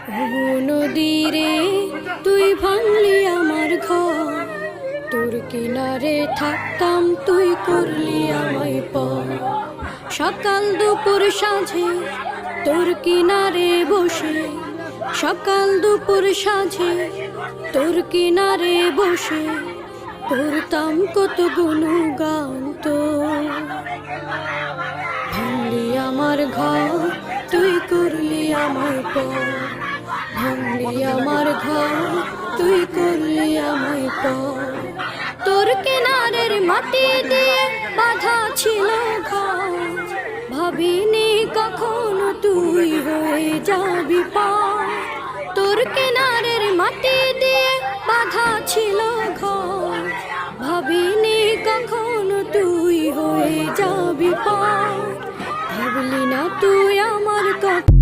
নদীরে তুই ভাঙলি আমার ঘর, তোর কিনারে থাকতাম তুই করলি আমায় পর। সকাল দুপুর সাঁঝে তোর কিনারে বসে, সকাল দুপুর সাঁঝে তোর কিনারে বসে করতাম কত গুণগান তোর। ভাঙলি আমার ঘর তুই করলি আমায় পর, ভাঙলি আমার ঘর তুই করলি আমায় পর। তোর কিনারের মাটি দিয়ে বাঁধা ছিল ঘর, ভাবিনি কখনো তুই হয়ে যাবি পার। তোর কিনারের মাটি দিয়ে বাঁধা ছিল ঘর, ভাবিনি কখনো তুই হয়ে যাবি পার। ভাবলি না তুই আমার কথা।